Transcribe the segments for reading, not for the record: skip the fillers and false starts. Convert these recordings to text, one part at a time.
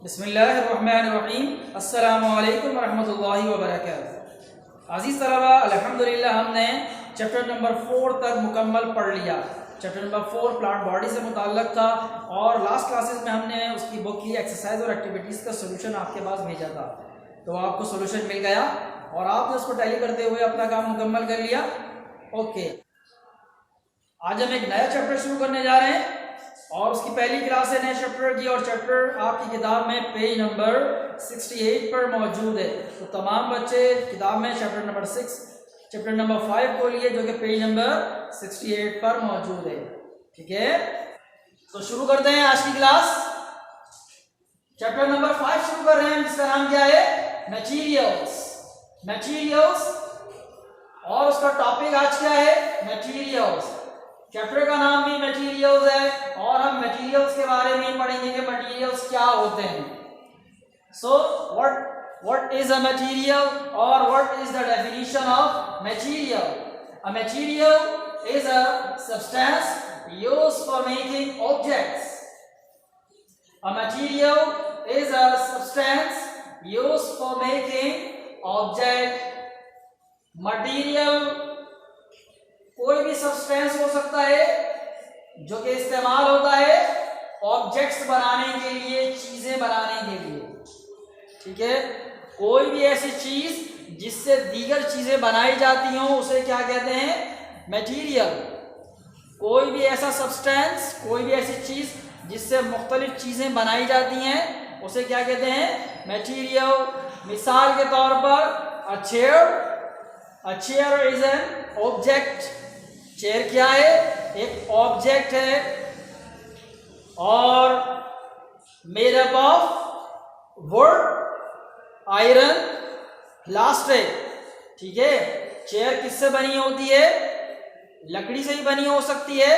बिस्मिल्लाहिर्रहमानिर्रहीम। अस्सलामु अलैकुम वरहमतुल्लाहि वबरकातुहू। अज़ीज़ तलबा, अल्हम्दुलिल्लाह हमने चैप्टर नंबर 4 तक मुकम्मल पढ़ लिया। चैप्टर नंबर 4 प्लांट बॉडी से मुताल्लिक़ था और लास्ट क्लासेस में हमने उसकी बुक की एक्सरसाइज और एक्टिविटीज़ का सोल्यूशन आपके पास भेजा था, तो आपको सोल्यूशन मिल गया और आपने उसको टैली करते हुए अपना काम मुकम्मल कर लिया। ओके, आज हम एक नया चैप्टर शुरू करने जा रहे हैं और उसकी पहली क्लास है नए चैप्टर की, और चैप्टर आपकी किताब में पेज नंबर 68 पर मौजूद है। तो तमाम बच्चे किताब में चैप्टर नंबर 6 चैप्टर नंबर 5 को लिए, जो कि पेज नंबर 68 पर मौजूद है। ठीक है, तो शुरू करते हैं आज की क्लास। चैप्टर नंबर 5 शुरू कर रहे हैं, जिसका नाम क्या है? मटीरियल्स। मटीरियल्स, और उसका टॉपिक आज क्या है? मटीरियल्स। चैप्टर का नाम भी मटीरियल्स है और हम मटीरियल्स के बारे में पढ़ेंगे कि मटीरियल्स क्या होते हैं। So what is a material और what is the definition of material? A material is a substance used for making objects. A material is a substance used for making object. Material कोई भी substance हो सकता है जो कि इस्तेमाल होता है ऑब्जेक्ट्स बनाने के लिए, चीजें बनाने के लिए। ठीक है, कोई भी ऐसी चीज जिससे दीगर चीजें बनाई जाती हों उसे क्या कहते हैं? मटीरियल। कोई भी ऐसा सब्सटेंस, कोई भी ऐसी चीज जिससे मुख्तलिफ चीजें बनाई जाती हैं उसे क्या कहते हैं? मटीरियल। मिसाल के तौर पर a chair is an object. Chair क्या है? एक ऑब्जेक्ट है और made up of wood, iron, plastic. ठीक है, चेयर किससे बनी होती है? लकड़ी से ही बनी हो सकती है,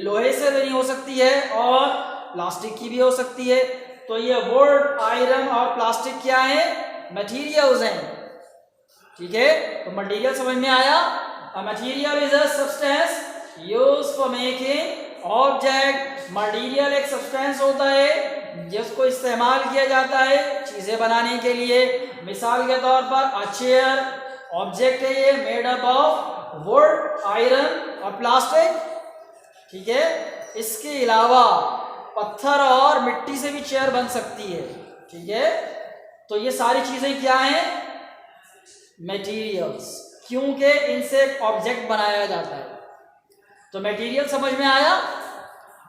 लोहे से बनी हो सकती है और प्लास्टिक की भी हो सकती है। तो ये वुड, आयरन और प्लास्टिक क्या है? मटीरियल्स हैं। ठीक है, तो मटीरियल समझ में आया? A material is a substance used for making object। Material एक सब्सटेंस होता है जिसको इस्तेमाल किया जाता है चीजें बनाने के लिए। मिसाल के तौर पर अ चेयर ऑब्जेक्ट है, ये made up of wood, iron और प्लास्टिक। ठीक है, इसके अलावा पत्थर और मिट्टी से भी चेयर बन सकती है। ठीक है, तो ये सारी चीजें क्या हैं? मटीरियल्स, क्योंकि इनसे एक ऑब्जेक्ट बनाया जाता है। तो मटेरियल समझ में आया।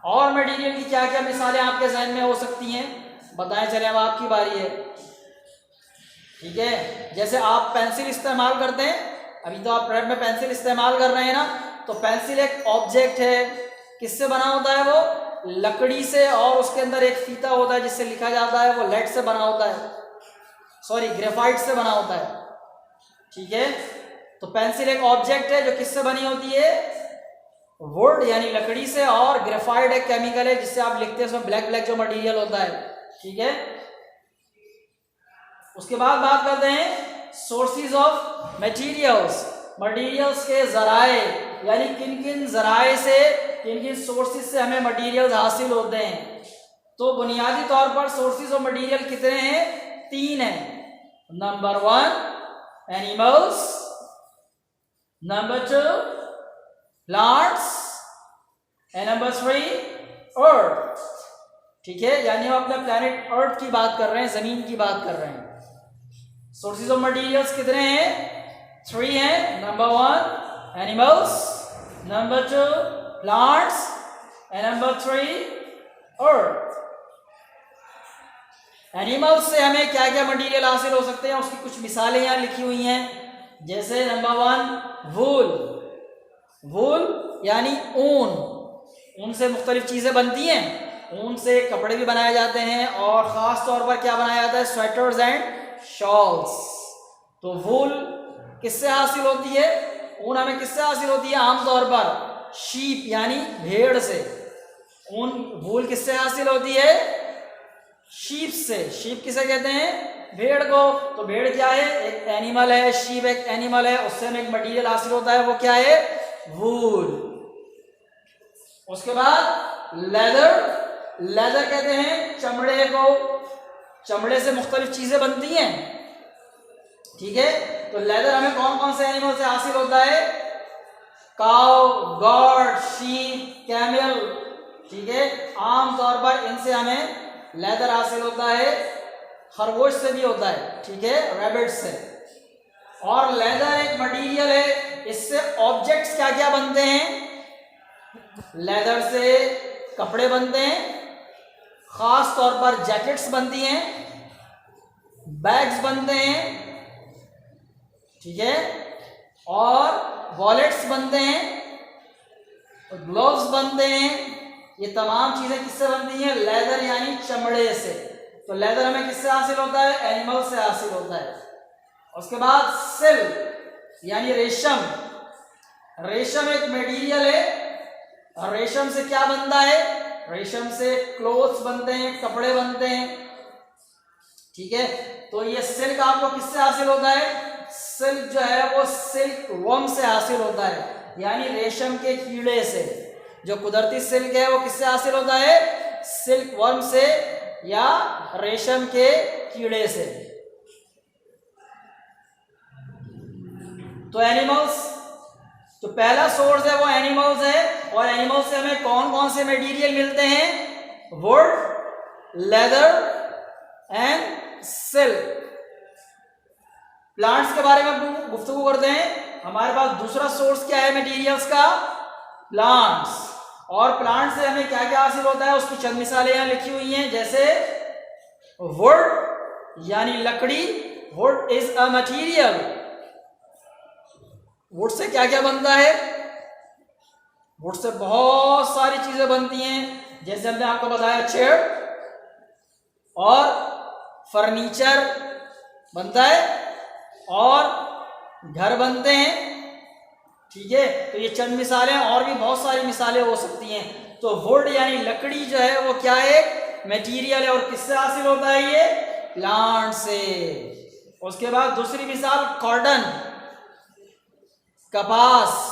और मटेरियल की क्या क्या मिसालें आपके जहन में हो सकती हैं बताएं। चले, अब आपकी बारी है। ठीक है, जैसे आप पेंसिल इस्तेमाल करते हैं, अभी तो आप प्रेप में पेंसिल इस्तेमाल कर रहे हैं ना, तो पेंसिल एक ऑब्जेक्ट है। किससे बना होता है वो? लकड़ी से, और उसके अंदर एक फीता होता है जिससे लिखा जाता है, वो लेड से बना होता है, सॉरी ग्रेफाइट से बना होता है। ठीक है, तो पेंसिल एक ऑब्जेक्ट है जो किससे बनी होती है? वुड यानी लकड़ी से, और ग्रेफाइट एक केमिकल है जिससे आप लिखते हैं, उसमें ब्लैक ब्लैक जो मटेरियल होता है। ठीक है, उसके बाद बात करते हैं सोर्सेज ऑफ मटेरियल्स। मटेरियल्स के जराए, यानी किन किन जराए से, किन किन सोर्सेज से हमें मटेरियल्स हासिल होते हैं। तो बुनियादी तौर पर सोर्सेज ऑफ मटेरियल कितने हैं? 3 हैं। Number 1 animals, number 2 plants and number 3 अर्थ। ठीक है, यानी हम अपने प्लैनेट अर्थ की बात कर रहे हैं, जमीन की बात कर रहे हैं। सोर्सेज ऑफ मटेरियल्स कितने हैं? 3 हैं। Number 1 animals, number 2 plants and number 3 earth. Animals से हमें क्या क्या मटेरियल हासिल हो सकते हैं, उसकी कुछ मिसालें यहाँ लिखी हुई हैं। जैसे नंबर 1 वूल। वूल यानी ऊन। ऊन से मुख्तलिफ चीजें बनती हैं। ऊन से कपड़े भी बनाए जाते हैं और खास तौर पर क्या बनाया जाता है? Sweaters and shawls. तो वूल किससे हासिल होती है? ऊन हमें किससे हासिल होती है? आमतौर पर शीप यानी भेड़ से। ऊन वूल किससे हासिल होती है? शीप से। शीप किसे कहते हैं? भेड़ को। तो भेड़ क्या है? एक एनिमल है, शीप एक एनिमल है, उससे हमें एक मटेरियल हासिल होता है, वो क्या है? वूल। उसके बाद लेदर लेदर कहते हैं चमड़े को, चमड़े से मुख्तलिफ चीजें बनती हैं, ठीक है। तो लेदर हमें कौन कौन से एनिमल से हासिल होता है? काउ, गॉड, शीप, कैमल, ठीक है। आमतौर पर इनसे हमें लेदर हासिल होता है। खरगोश से भी होता है, ठीक है, रैबिट से। और लेदर एक मटेरियल है, इससे ऑब्जेक्ट्स क्या क्या बनते हैं? लेदर से कपड़े बनते हैं, खास तौर पर जैकेट्स बनती हैं, बैग्स बनते हैं, ठीक है, और वॉलेट्स बनते हैं, ग्लोव्स बनते हैं। ये तमाम चीजें किससे बनती हैं? लेदर यानी चमड़े से। तो लेदर हमें किससे हासिल होता है? एनिमल से हासिल होता है। उसके बाद सिल्क यानी रेशम। रेशम एक मटेरियल है, और रेशम से क्या बनता है? रेशम से क्लोथ्स बनते हैं, कपड़े बनते हैं, ठीक है। तो ये सिल्क आपको किससे हासिल होता है? सिल्क जो है वो सिल्क वर्म से हासिल होता है, यानी रेशम के कीड़े से। जो कुदरती सिल्क है वो किससे हासिल होता है? सिल्क वर्म से या रेशम के कीड़े से। तो एनिमल्स, तो पहला सोर्स है वो एनिमल्स है। और एनिमल्स से हमें कौन कौन से मटेरियल मिलते हैं? Would, leather and silk. Plants के बारे में गुफ्तगू करते हैं। हमारे पास दूसरा सोर्स क्या है मटेरियल्स का? प्लांट्स। और प्लांट से हमें क्या क्या हासिल होता है उसकी चंद मिसालें यहां लिखी हुई हैं। जैसे वुड यानी लकड़ी, would is a material. Would say क्या क्या बनता है? वुड से बहुत सारी चीजें बनती हैं, जैसे हमने आपको बताया चेयर और फर्नीचर बनता है और घर बनते हैं, ठीक है। तो ये चंद मिसालें, और भी बहुत सारी मिसालें हो सकती हैं। तो वुड यानी लकड़ी जो है वो क्या है? मटेरियल है। और किससे हासिल होता है ये? प्लांट से। उसके बाद दूसरी मिसाल कॉटन, कपास।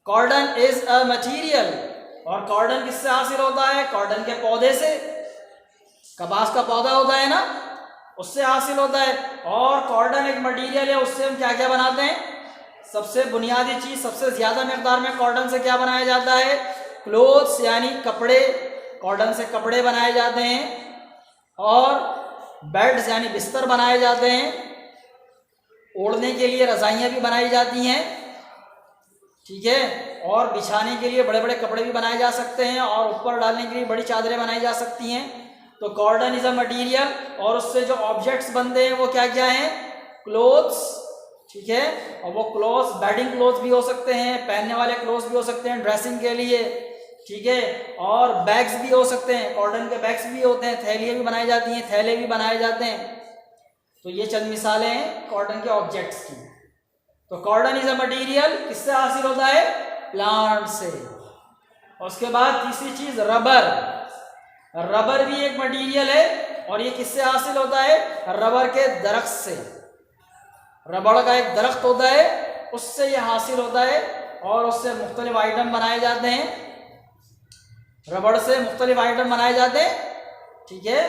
Cotton is a material. और कॉटन किससे हासिल होता है? कॉटन के पौधे से। कपास का पौधा होता है ना, उससे हासिल होता है। और कॉटन एक मटेरियल है, उससे हम क्या क्या बनाते हैं? सबसे बुनियादी चीज, सबसे ज्यादा मिकदार में कॉटन से क्या बनाया जाता है? क्लोथ्स यानी कपड़े। कॉटन से कपड़े बनाए जाते हैं। और बेड्स यानी बिस्तर बनाए जाते हैं। ओढ़ने के लिए रजाइयां भी बनाई जाती हैं, ठीक है। और बिछाने के लिए बड़े बड़े कपड़े भी बनाए जा सकते हैं, और ऊपर डालने के लिए बड़ी चादरें बनाई जा सकती हैं। तो कॉटन इज अ मटेरियल। और उससे जो ऑब्जेक्ट्स बनते हैं वो क्या क्या हैं? क्लोथ्स, ठीक है। और वो क्लोथ्स बेडिंग क्लोथ्स भी हो सकते हैं, पहनने वाले क्लोथ्स भी हो सकते हैं ड्रेसिंग के लिए, ठीक है। और बैग्स भी हो सकते हैं, कॉटन के बैग्स भी होते हैं, थैलियाँ भी बनाई जाती हैं, थैले भी बनाए जाते हैं। तो ये चंद मिसालें हैं कॉटन के ऑब्जेक्ट्स की। तो कॉटन इज अ मटेरियल, किससे हासिल होता है? प्लांट से। उसके बाद तीसरी चीज रबर। रबर भी एक मटेरियल है, और ये किससे हासिल होता है? रबर के दरख्त से। रबड़ का एक दरख्त होता है, उससे यह हासिल होता है। और उससे मुख्तलिफ आइटम बनाए जाते हैं। रबड़ से मुख्तलिफ आइटम बनाए जाते हैं, ठीक है।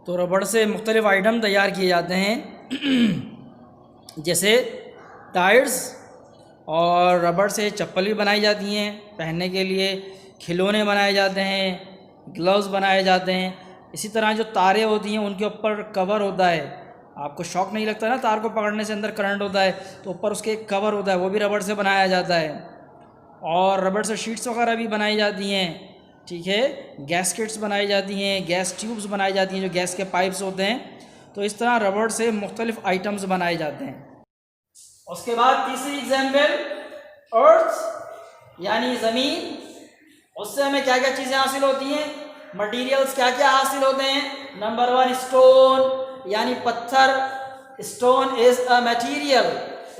तो रबड़ से मुख्तलिफ आइटम तैयार किए जाते हैं जैसे टायर्स। और रबड़ से चप्पल भी बनाई जाती हैं पहनने के लिए, खिलौने बनाए जाते हैं, ग्लव्स बनाए जाते हैं। इसी तरह जो तारें होती हैं उनके ऊपर कवर होता है। आपको शॉक नहीं लगता ना, तार को पकड़ने से अंदर करंट होता है, तो ऊपर उसके एक कवर होता है, वो भी रबड़ से बनाया जाता है। और रबड़ से शीट्स वगैरह भी बनाई जाती हैं, ठीक है। गैसकेट्स बनाई जाती हैं, गैस ट्यूब्स बनाई जाती हैं, जो गैस के पाइप्स होते हैं। तो इस तरह रबड़ से मुख्तलिफ आइटम्स बनाए जाते हैं। उसके बाद तीसरी एग्जाम्पल अर्थ यानी ज़मीन। उससे हमें क्या क्या चीज़ें हासिल होती हैं? मटेरियल्स क्या क्या हासिल होते हैं? नंबर 1 स्टोन यानी पत्थर। Stone is a material.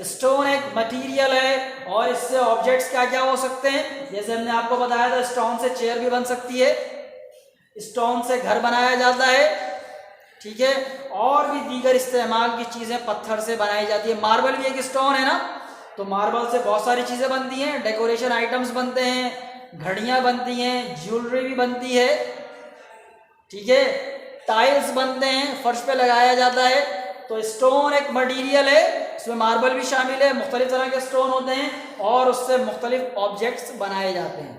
Stone एक मटेरियल है, और इससे ऑब्जेक्ट्स क्या क्या हो सकते हैं? जैसे हमने आपको बताया था, स्टोन से चेयर भी बन सकती है, स्टोन से घर बनाया जाता है, ठीक है। और भी दीगर इस्तेमाल की चीज़ें पत्थर से बनाई जाती है। मार्बल भी एक स्टोन है ना, तो मार्बल से बहुत सारी चीज़ें बनती हैं, डेकोरेशन आइटम्स बनते हैं, घड़ियाँ बनती हैं, ज्वेलरी भी बनती है, ठीक है, टाइल्स बनते हैं, फर्श पे लगाया जाता है। तो स्टोन एक मटेरियल है, इसमें मार्बल भी शामिल है, मुख्तलिफ तरह के स्टोन होते हैं और उससे मुख्तलिफ ऑब्जेक्ट्स बनाए जाते हैं।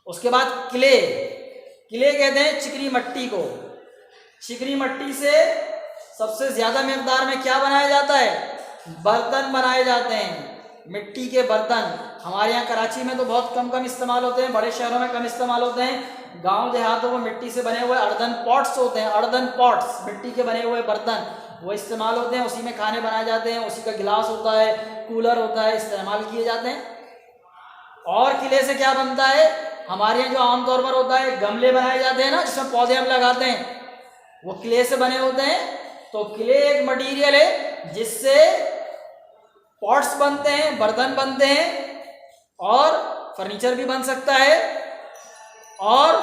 उसके बाद क्ले, क्ले कहते हैं चिकनी मट्टी को। चिकनी मट्टी से सबसे ज़्यादा मिकदार में क्या बनाया जाता है? बर्तन बनाए जाते हैं, मिट्टी के बर्तन। हमारे यहाँ कराची में तो बहुत कम इस्तेमाल होते हैं, बड़े शहरों में कम इस्तेमाल होते हैं। गांव देहातों में मिट्टी से बने हुए अर्दन पॉट्स होते हैं, अर्दन पॉट्स, मिट्टी के बने हुए बर्तन, वो इस्तेमाल होते हैं, उसी में खाने बनाए जाते हैं, उसी का गिलास होता है, कूलर होता है, इस्तेमाल किए जाते हैं। और किले से क्या बनता है? हमारे यहाँ जो आमतौर पर होता है, गमले बनाए जाते हैं ना, जिसमें पौधे हम लगाते हैं, वो क्ले से बने होते हैं। तो क्ले एक मटेरियल है जिससे पॉट्स बनते हैं, बर्तन बनते हैं, और फर्नीचर भी बन सकता है, और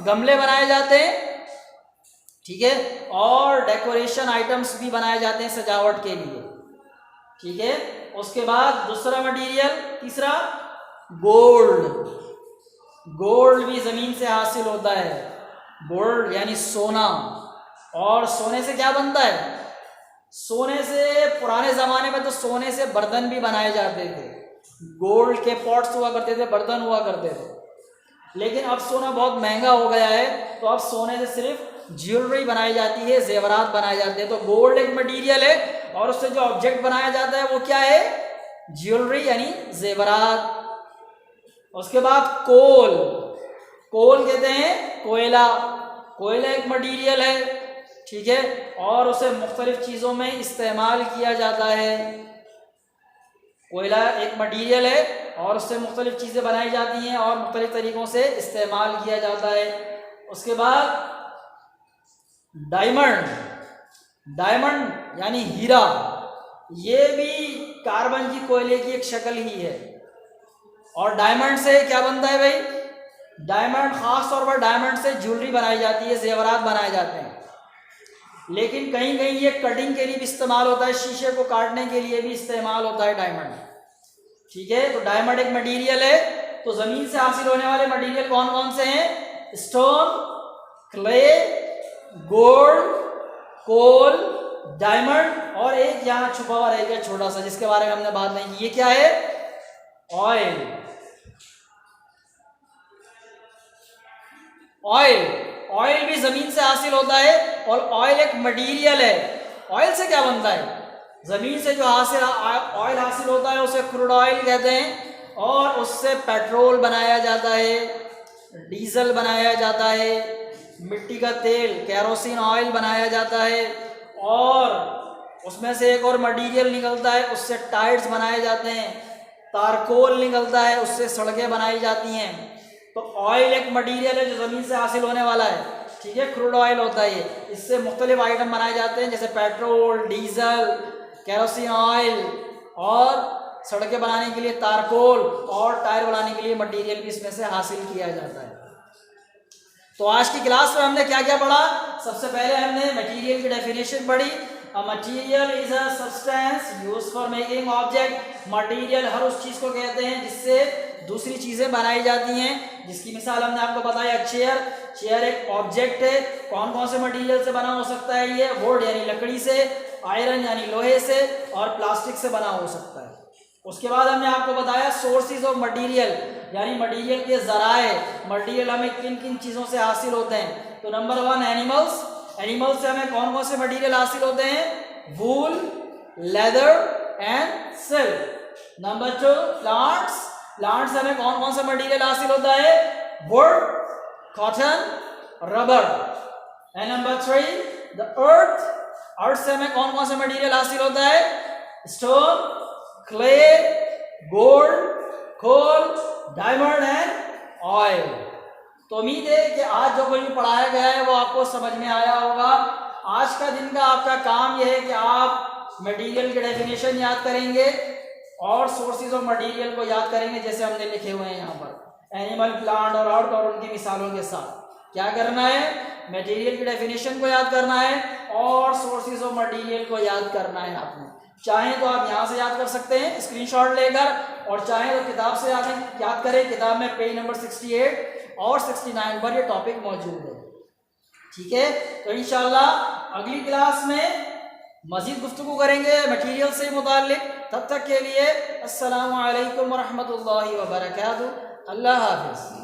गमले बनाए जाते हैं, ठीक है, और डेकोरेशन आइटम्स भी बनाए जाते हैं सजावट के लिए, ठीक है। उसके बाद दूसरा मटेरियल, तीसरा गोल्ड। गोल्ड भी जमीन से हासिल होता है, गोल्ड यानी सोना। और सोने से क्या बनता है? सोने से पुराने ज़माने में तो सोने से बर्तन भी बनाए जाते थे, गोल्ड के पॉट्स हुआ करते थे, बर्तन हुआ करते थे। लेकिन अब सोना बहुत महंगा हो गया है, तो अब सोने से सिर्फ ज्वेलरी बनाई जाती है, जेवरात बनाए जाते हैं। तो गोल्ड एक मटेरियल है और उससे जो ऑब्जेक्ट बनाया जाता है वो क्या है? ज्वेलरी यानी जेवरात। उसके बाद कोल, कोल कहते हैं कोयला। कोयला एक मटेरियल है, ठीक है, और उसे मुख्तलिफ चीज़ों में इस्तेमाल किया जाता है। कोयला एक मटेरियल है और उससे मुख्तलिफ चीज़ें बनाई जाती हैं और मुख्तलिफ तरीक़ों से इस्तेमाल किया जाता है। उसके बाद डायमंड, डायमंड यानी हीरा, ये भी कार्बन की कोयले की एक शक्ल ही है। और डायमंड से क्या बनता है भाई? डायमंड, ख़ास तौर पर डायमंड से ज्वेलरी बनाई जाती है, जेवरात बनाए जाते हैं। लेकिन कहीं कहीं ये कटिंग के लिए भी इस्तेमाल होता है, शीशे को काटने के लिए भी इस्तेमाल होता है डायमंड, ठीक है। तो डायमंड एक मटेरियल है। तो ज़मीन से हासिल होने वाले मटेरियल कौन कौन से हैं? Stone, clay, gold, coal, diamond, और एक यहाँ छुपा हुआ रह गया छोटा सा जिसके बारे में हमने बात नहीं की, ये क्या है? ऑयल। ऑयल, ऑयल भी जमीन से हासिल होता है और ऑयल एक मटेरियल है। ऑयल से क्या बनता है? जमीन से जो ऑयल हासिल होता है उसे क्रूड ऑयल कहते हैं, और उससे पेट्रोल बनाया जाता है, डीजल बनाया जाता है, मिट्टी का तेल केरोसिन ऑयल बनाया जाता है, और उसमें से एक और मटेरियल निकलता है, उससे टायर्स बनाए जाते हैं, तारकोल निकलता है, उससे सड़कें बनाई जाती हैं। तो ऑयल एक मटेरियल है जो ज़मीन से हासिल होने वाला है, ठीक है, क्रूड ऑयल होता है ये। इससे मुख्तलिफ आइटम बनाए जाते हैं जैसे पेट्रोल, डीजल, केरोसिन ऑयल, और सड़कें बनाने के लिए तारकोल, और टायर बनाने के लिए मटेरियल भी इसमें से हासिल किया जाता है। तो आज की क्लास में हमने क्या क्या पढ़ा? सबसे पहले हमने मटेरियल की डेफिनेशन पढ़ी। A material is a substance used for making object. Material हर उस चीज़ को कहते हैं जिससे दूसरी चीज़ें बनाई जाती हैं, जिसकी मिसाल हमने आपको बताया चेयर। चेयर एक ऑब्जेक्ट है, कौन कौन से मटेरियल से बना हो सकता है? ये वुड यानी लकड़ी से, आयरन यानी लोहे से, और प्लास्टिक से बना हो सकता है। उसके बाद हमने आपको बताया सोर्सेज ऑफ मटेरियल, यानी मटेरियल के ज़राए, मटेरियल हमें किन किन चीज़ों से हासिल होते हैं। तो नंबर 1 एनिमल्स, एनिमल से हमें कौन कौन से मटेरियल हासिल होते हैं? Wool, leather and silk. Number 2 plants, plants से हमें कौन कौन सा मटेरियल हासिल होता है? Wood, cotton, rubber. And number 3 the earth, earth से हमें कौन कौन सा मटेरियल हासिल होता है? Stone, clay, gold, coal, diamond and oil. तो उम्मीद है कि आज जो कुछ भी पढ़ाया गया है वो आपको समझ में आया होगा। आज का दिन का आपका काम यह है कि आप मटेरियल के डेफिनेशन याद करेंगे और सोर्सेज ऑफ मटेरियल को याद करेंगे, जैसे हमने लिखे हुए हैं यहाँ पर, एनिमल, प्लांट और अर्थ, और उनकी मिसालों के साथ। क्या करना है? मटेरियल की डेफिनेशन को याद करना है और सोर्सेज ऑफ मटेरियल को याद करना है आपने। चाहें तो आप यहाँ से याद कर सकते हैं स्क्रीनशॉट लेकर, और चाहें तो किताब से याद करें। किताब में पेज नंबर 68 और 69 पर ये टॉपिक मौजूद है। ठीक है, तो इंशाल्लाह अगली क्लास में मज़ीद गुफ्तगू करेंगे मटीरियल से मुताल्लिक। तब तक के लिए अस्सलामु अलैकुम व रहमतुल्लाहि व बरकातुहू। अल्लाह हाफ़िज़।